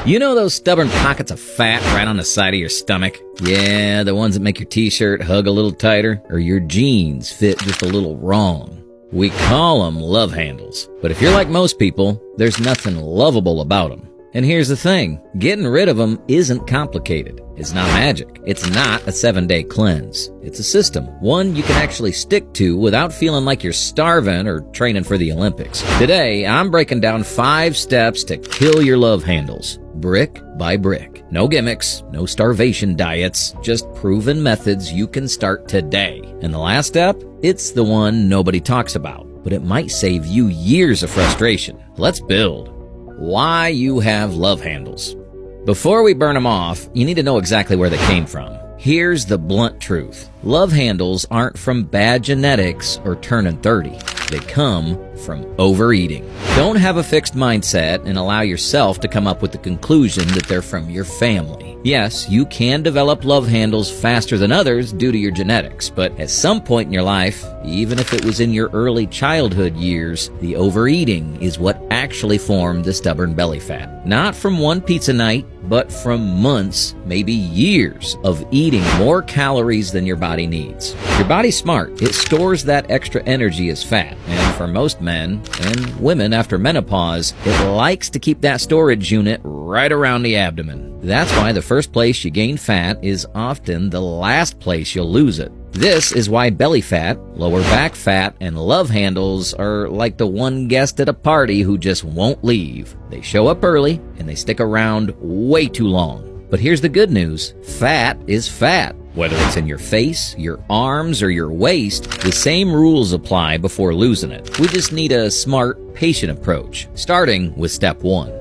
You know those stubborn pockets of fat right on the side of your stomach? Yeah, the ones that make your t-shirt hug a little tighter, or your jeans fit just a little wrong. We call them love handles. But if you're like most people, there's nothing lovable about them. And here's the thing, getting rid of them isn't complicated. It's not magic. It's not a 7-day cleanse. It's a system, one you can actually stick to without feeling like you're starving or training for the Olympics. Today, I'm breaking down 5 steps to kill your love handles, brick by brick. No gimmicks, no starvation diets, just proven methods you can start today. And the last step? It's the one nobody talks about, but it might save you years of frustration. Let's build. Why you have love handles. Before we burn them off, you need to know exactly where they came from. Here's the blunt truth. Love handles aren't from bad genetics or turning 30. They come from overeating. Don't have a fixed mindset and allow yourself to come up with the conclusion that they're from your family. Yes, you can develop love handles faster than others due to your genetics, but at some point in your life, even if it was in your early childhood years, the overeating is what actually formed the stubborn belly fat. Not from one pizza night, but from months, maybe years of eating more calories than your body needs. Your body's smart. It stores that extra energy as fat. And for most men and women after menopause, it likes to keep that storage unit right around the abdomen. That's why the first place you gain fat is often the last place you'll lose it. This is why belly fat, lower back fat, and love handles are like the one guest at a party who just won't leave. They show up early and they stick around way too long. But here's the good news. Fat is fat. Whether it's in your face, your arms, or your waist, the same rules apply before losing it. We just need a smart, patient approach, starting with step 1.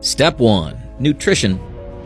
Step 1. Nutrition.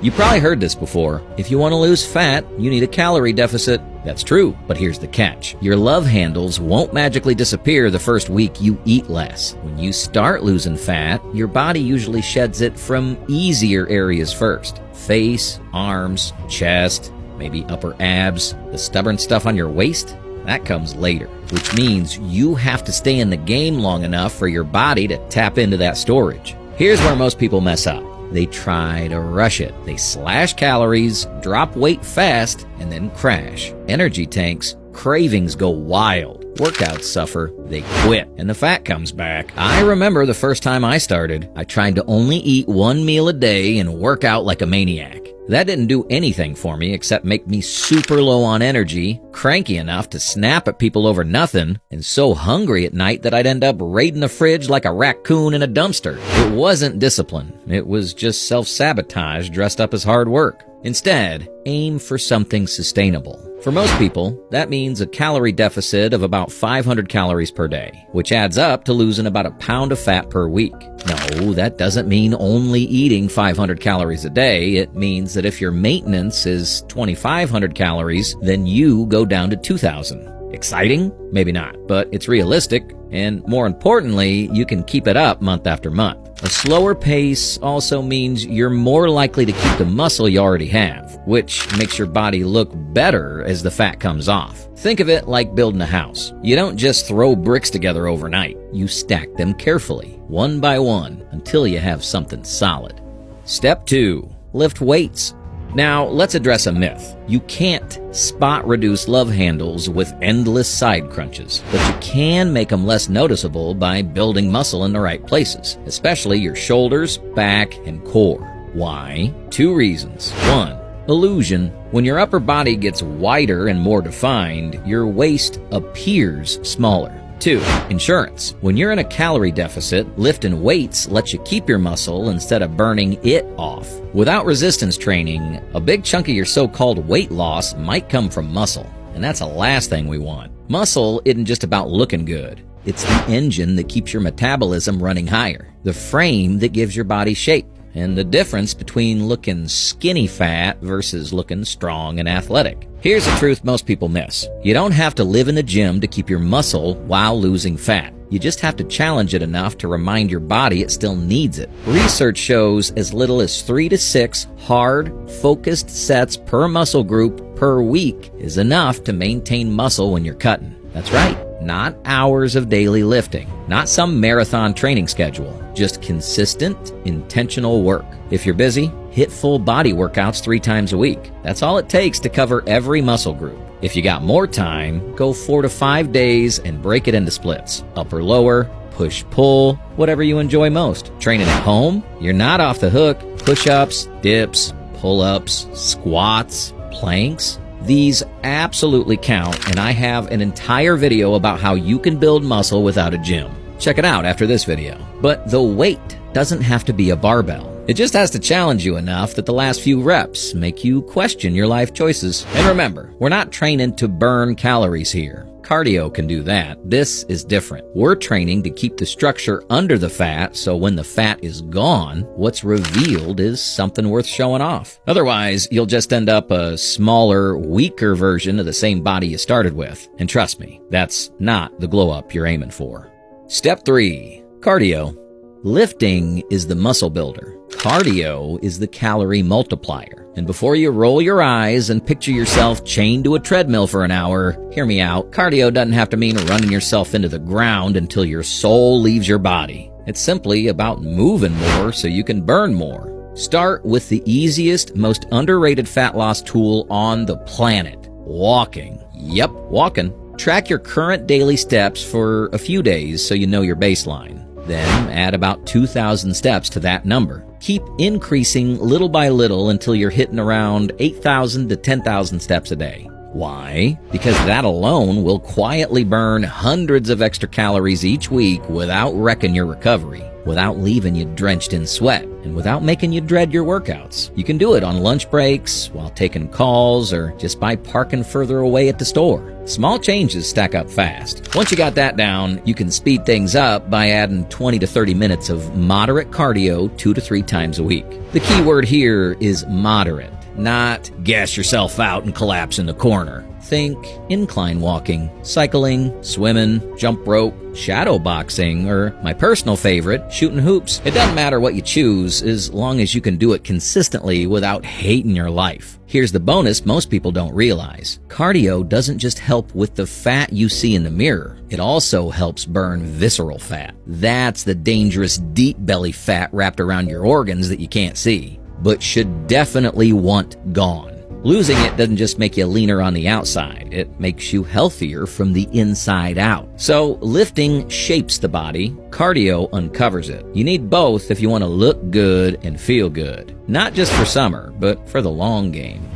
You probably heard this before. If you want to lose fat, you need a calorie deficit. That's true, but here's the catch. Your love handles won't magically disappear the first week you eat less. When you start losing fat, your body usually sheds it from easier areas first. Face, arms, chest, maybe upper abs. The stubborn stuff on your waist, that comes later, which means you have to stay in the game long enough for your body to tap into that storage. Here's where most people mess up. They try to rush it. They slash calories, drop weight fast, and then crash. Energy tanks, cravings go wild. Workouts suffer, they quit, and the fat comes back. I remember the first time I started, I tried to only eat 1 meal a day and work out like a maniac. That didn't do anything for me except make me super low on energy, cranky enough to snap at people over nothing, and so hungry at night that I'd end up raiding the fridge like a raccoon in a dumpster. It wasn't discipline. It was just self-sabotage dressed up as hard work. Instead, aim for something sustainable. For most people, that means a calorie deficit of about 500 calories per day, which adds up to losing about a pound of fat per week. No, that doesn't mean only eating 500 calories a day. It means that if your maintenance is 2,500 calories, then you go down to 2,000. Exciting? Maybe not, but it's realistic, and more importantly, you can keep it up month after month. A slower pace also means you're more likely to keep the muscle you already have, which makes your body look better as the fat comes off. Think of it like building a house. You don't just throw bricks together overnight. You stack them carefully, one by one, until you have something solid. Step 2. Lift weights. Now, let's address a myth. You can't spot reduce love handles with endless side crunches, but you can make them less noticeable by building muscle in the right places, especially your shoulders, back, and core. Why? 2 reasons. 1. Illusion. When your upper body gets wider and more defined, your waist appears smaller. 2. Insurance. When you're in a calorie deficit, lifting weights lets you keep your muscle instead of burning it off. Without resistance training, a big chunk of your so-called weight loss might come from muscle, and that's the last thing we want. Muscle isn't just about looking good. It's the engine that keeps your metabolism running higher, the frame that gives your body shape, and the difference between looking skinny fat versus looking strong and athletic. Here's the truth most people miss. You don't have to live in the gym to keep your muscle while losing fat. You just have to challenge it enough to remind your body it still needs it. Research shows as little as 3 to 6 hard, focused sets per muscle group per week is enough to maintain muscle when you're cutting. That's right. not hours of daily lifting, not some marathon training schedule, just consistent, intentional work. If you're busy, hit full body workouts 3 times a week. That's all it takes to cover every muscle group. If you got more time, go 4 to 5 days and break it into splits. Upper, lower, push, pull, whatever you enjoy most. Training at home? You're not off the hook. Push-ups, dips, pull-ups, squats, planks. These absolutely count, and I have an entire video about how you can build muscle without a gym. Check it out after this video. But the weight doesn't have to be a barbell. It just has to challenge you enough that the last few reps make you question your life choices. And remember, we're not training to burn calories here. Cardio can do that. This is different. We're training to keep the structure under the fat, so when the fat is gone, what's revealed is something worth showing off. Otherwise, you'll just end up a smaller, weaker version of the same body you started with. And trust me, that's not the glow up you're aiming for. Step 3. Cardio. Lifting is the muscle builder. Cardio is the calorie multiplier. And before you roll your eyes and picture yourself chained to a treadmill for an hour, hear me out. Cardio doesn't have to mean running yourself into the ground until your soul leaves your body. It's simply about moving more so you can burn more. Start with the easiest, most underrated fat loss tool on the planet. Walking. Yep, walking. Track your current daily steps for a few days so you know your baseline. Then add about 2,000 steps to that number. Keep increasing little by little until you're hitting around 8,000 to 10,000 steps a day. Why? Because that alone will quietly burn hundreds of extra calories each week without wrecking your recovery, without leaving you drenched in sweat, and without making you dread your workouts. You can do it on lunch breaks, while taking calls, or just by parking further away at the store. Small changes stack up fast. Once you got that down, you can speed things up by adding 20 to 30 minutes of moderate cardio 2 to 3 times a week. The key word here is moderate, not gas yourself out and collapse in the corner. Think incline walking, cycling, swimming, jump rope, shadow boxing, or my personal favorite, shooting hoops. It doesn't matter what you choose as long as you can do it consistently without hating your life. Here's the bonus most people don't realize. Cardio doesn't just help with the fat you see in the mirror. It also helps burn visceral fat. That's the dangerous deep belly fat wrapped around your organs that you can't see, but should definitely want gone. Losing it doesn't just make you leaner on the outside, it makes you healthier from the inside out. So lifting shapes the body, cardio uncovers it. You need both if you want to look good and feel good. Not just for summer, but for the long game.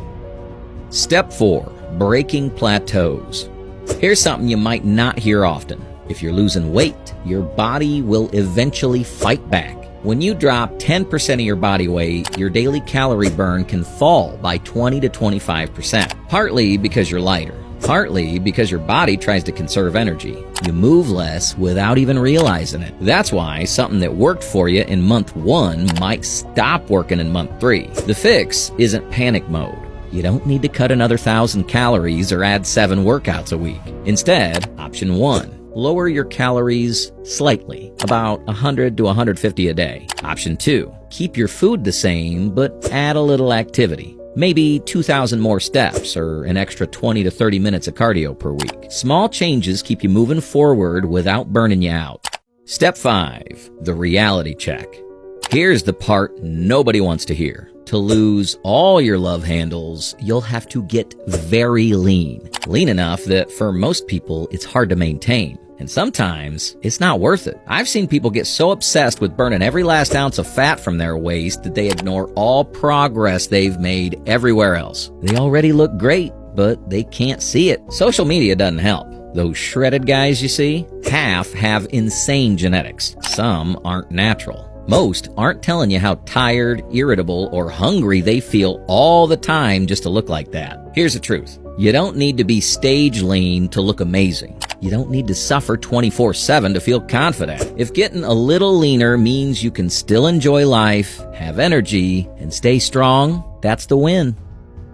Step 4. Breaking plateaus. Here's something you might not hear often. If you're losing weight, your body will eventually fight back. When you drop 10% of your body weight, your daily calorie burn can fall by 20 to 25%. Partly because you're lighter. Partly because your body tries to conserve energy. You move less without even realizing it. That's why something that worked for you in month 1 might stop working in month 3. The fix isn't panic mode. You don't need to cut another 1,000 calories or add 7 workouts a week. Instead, option 1. Lower your calories slightly, about 100 to 150 a day. Option 2, keep your food the same, but add a little activity. Maybe 2,000 more steps or an extra 20 to 30 minutes of cardio per week. Small changes keep you moving forward without burning you out. Step 5, the reality check. Here's the part nobody wants to hear. To lose all your love handles, you'll have to get very lean. Lean enough that for most people, it's hard to maintain. And sometimes, it's not worth it. I've seen people get so obsessed with burning every last ounce of fat from their waist that they ignore all progress they've made everywhere else. They already look great, but they can't see it. Social media doesn't help. Those shredded guys you see, half have insane genetics. Some aren't natural. Most aren't telling you how tired, irritable, or hungry they feel all the time just to look like that. Here's the truth. You don't need to be stage lean to look amazing. You don't need to suffer 24/7 to feel confident. If getting a little leaner means you can still enjoy life, have energy, and stay strong, that's the win.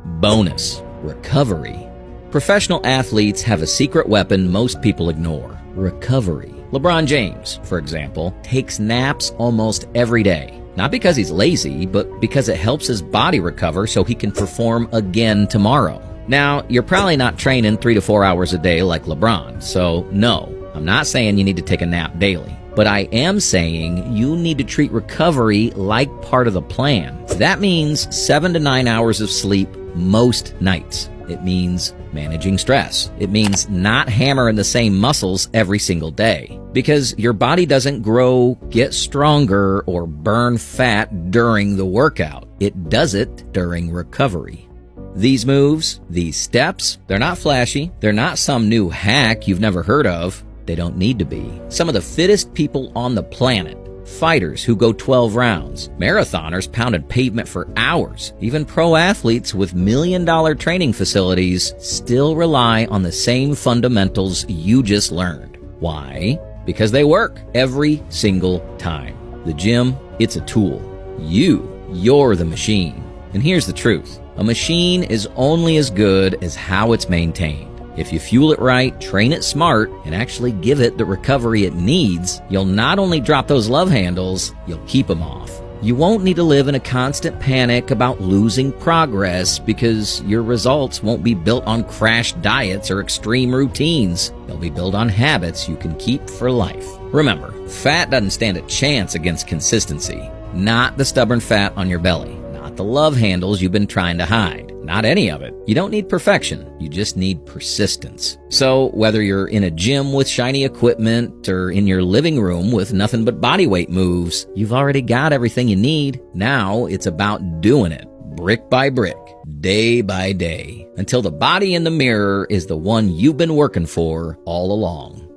Bonus: recovery. Professional athletes have a secret weapon most people ignore: recovery. LeBron James, for example, takes naps almost every day. Not because he's lazy, but because it helps his body recover so he can perform again tomorrow. Now, you're probably not training 3 to 4 hours a day like LeBron, so no, I'm not saying you need to take a nap daily. But I am saying you need to treat recovery like part of the plan. That means 7 to 9 hours of sleep most nights. It means managing stress. It means not hammering the same muscles every single day. Because your body doesn't grow, get stronger, or burn fat during the workout. It does it during recovery. These moves, these steps, they're not flashy. They're not some new hack you've never heard of. They don't need to be. Some of the fittest people on the planet, fighters who go 12 rounds, marathoners pounded pavement for hours, even pro athletes with million-dollar training facilities still rely on the same fundamentals you just learned. Why? Because they work every single time. The gym, it's a tool. You're the machine. And here's the truth. A machine is only as good as how it's maintained. If you fuel it right, train it smart, and actually give it the recovery it needs, you'll not only drop those love handles, you'll keep them off. You won't need to live in a constant panic about losing progress because your results won't be built on crash diets or extreme routines. They'll be built on habits you can keep for life. Remember, fat doesn't stand a chance against consistency. Not the stubborn fat on your belly. Not the love handles you've been trying to hide. Not any of it. You don't need perfection. You just need persistence. So whether you're in a gym with shiny equipment or in your living room with nothing but bodyweight moves, you've already got everything you need. Now it's about doing it, brick by brick, day by day, until the body in the mirror is the one you've been working for all along.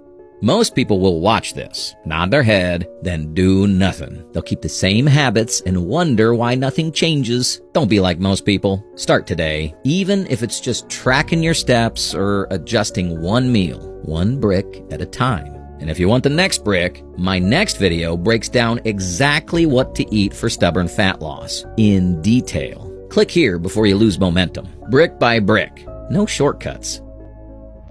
Most people will watch this, nod their head, then do nothing. They'll keep the same habits and wonder why nothing changes. Don't be like most people. Start today, even if it's just tracking your steps or adjusting one meal, one brick at a time. And if you want the next brick, my next video breaks down exactly what to eat for stubborn fat loss in detail. Click here before you lose momentum. Brick by brick. No shortcuts.